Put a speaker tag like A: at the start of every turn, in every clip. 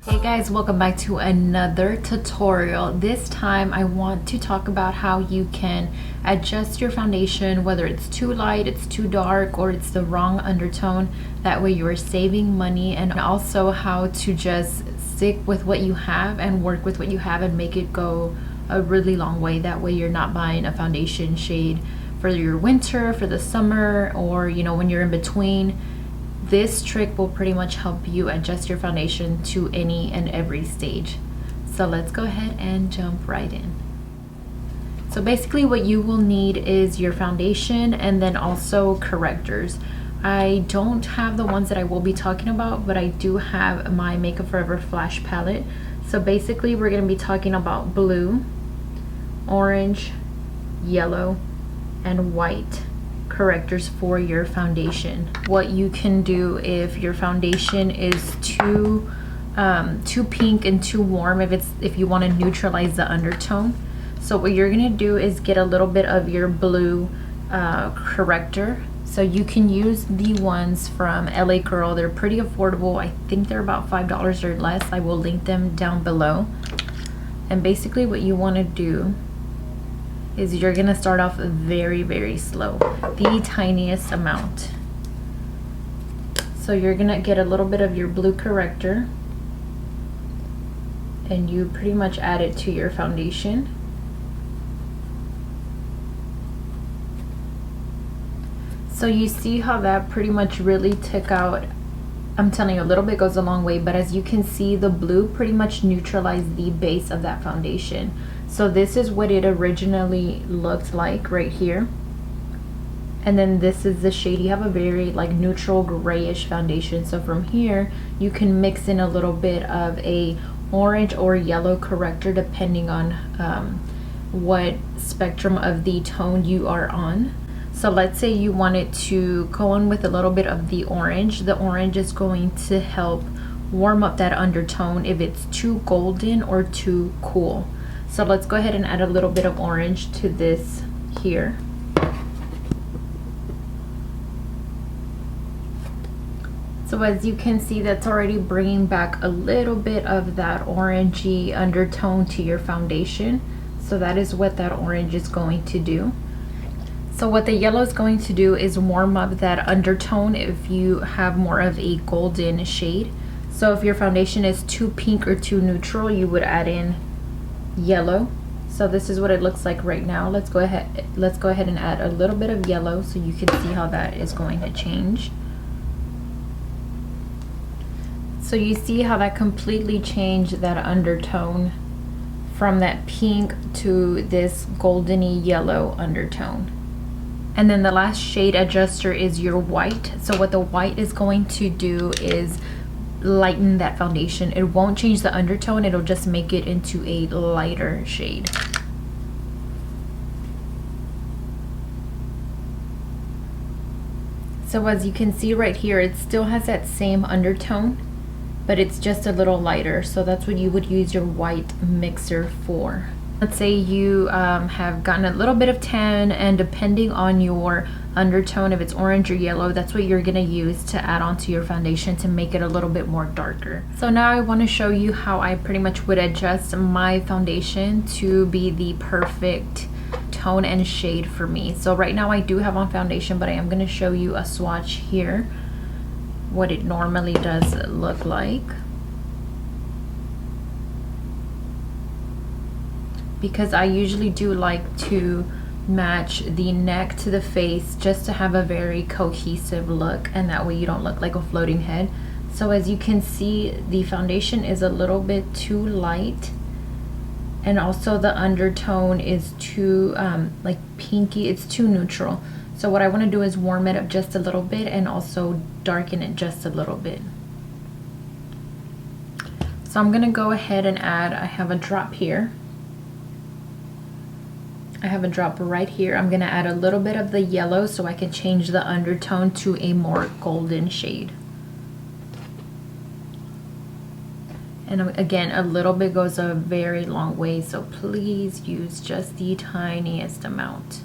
A: Hey guys, welcome back to another tutorial. This time I want to talk about how you can adjust your foundation, whether it's too light, it's too dark, or it's the wrong undertone. That way you're saving money, and also how to just stick with what you have and work with what you have and make it go a really long way. That way you're not buying a foundation shade for your winter, for the summer, or when you're in between. This trick will pretty much help you adjust your foundation to any and every stage. So let's go ahead and jump right in. So basically what you will need is your foundation and then also correctors. I don't have the ones that I will be talking about, but I do have my Makeup Forever Flash palette. So basically we're going to be talking about blue, orange, yellow, and white correctors for your foundation. What you can do if your foundation is too pink and too warm, if you want to neutralize the undertone. So what you're gonna do is get a little bit of your blue corrector. So you can use the ones from LA Girl. They're pretty affordable. I think they're about $5 or less. I will link them down below. And basically what you want to do is you're gonna start off very, very slow, the tiniest amount. So you're gonna get a little bit of your blue corrector and you pretty much add it to your foundation. So you see how that pretty much really took out, I'm telling you, a little bit goes a long way, but as you can see, the blue pretty much neutralized the base of that foundation. So this is what it originally looked like right here. And then this is the shade. You have a very like neutral grayish foundation. So from here, you can mix in a little bit of a orange or yellow corrector depending on what spectrum of the tone you are on. So let's say you wanted to go on with a little bit of the orange. The orange is going to help warm up that undertone if it's too golden or too cool. So let's go ahead and add a little bit of orange to this here. So as you can see, that's already bringing back a little bit of that orangey undertone to your foundation. So that is what that orange is going to do. So what the yellow is going to do is warm up that undertone if you have more of a golden shade. So if your foundation is too pink or too neutral, you would add in yellow. So this is what it looks like right now. Let's go ahead and add a little bit of yellow so you can see how that is going to change. So you see how that completely changed that undertone from that pink to this goldeny yellow undertone. And then the last shade adjuster is your white. So what the white is going to do is lighten that foundation. It won't change the undertone, it'll just make it into a lighter shade. So as you can see right here, it still has that same undertone, but it's just a little lighter. So that's what you would use your white mixer for. Let's say you have gotten a little bit of tan, and depending on your undertone, if it's orange or yellow, that's what you're gonna use to add onto your foundation to make it a little bit more darker. So now I want to show you how I pretty much would adjust my foundation to be the perfect tone and shade for me. So right now I do have on foundation, but I am going to show you a swatch here, what it normally does look like. Because I usually do like to match the neck to the face just to have a very cohesive look, and that way you don't look like a floating head. So as you can see, the foundation is a little bit too light, and also the undertone is too like pinky, it's too neutral. So what I want to do is warm it up just a little bit and also darken it just a little bit. So I'm gonna go ahead and add, I have a drop here. I have a drop right here. I'm gonna add a little bit of the yellow so I can change the undertone to a more golden shade. And again, a little bit goes a very long way, so please use just the tiniest amount.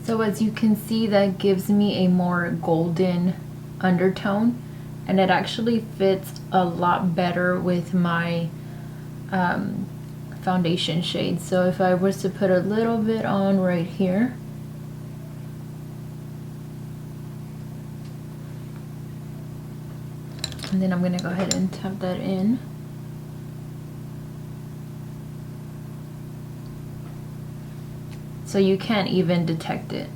A: So as you can see, that gives me a more golden undertone, and it actually fits a lot better with my foundation shade. So if I was to put a little bit on right here, and then I'm gonna go ahead and tap that in. So you can't even detect it.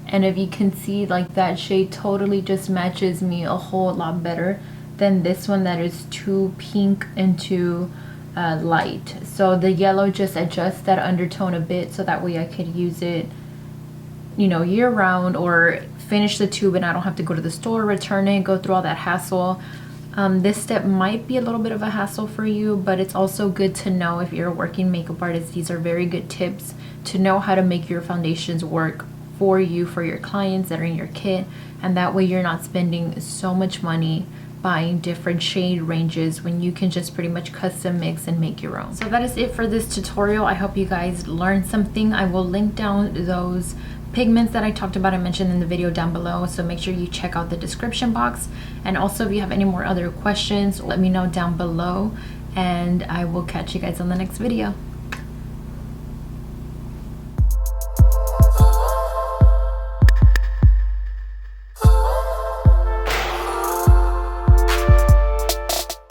A: And if you can see, like, that shade totally just matches me a whole lot better than this one that is too pink and too light. So the yellow just adjusts that undertone a bit, so that way I could use it, you know, year round, or finish the tube and I don't have to go to the store, return it, go through all that hassle. This step might be a little bit of a hassle for you, but it's also good to know if you're a working makeup artist. These are very good tips to know how to make your foundations work for you, for your clients that are in your kit, and that way you're not spending so much money buying different shade ranges when you can just pretty much custom mix and make your own. So that is it for this tutorial. I hope you guys learned something. I will link down those pigments that I talked about and mentioned in the video down below, so make sure you check out the description box. And also, if you have any more other questions, let me know down below, and I will catch you guys on the next video.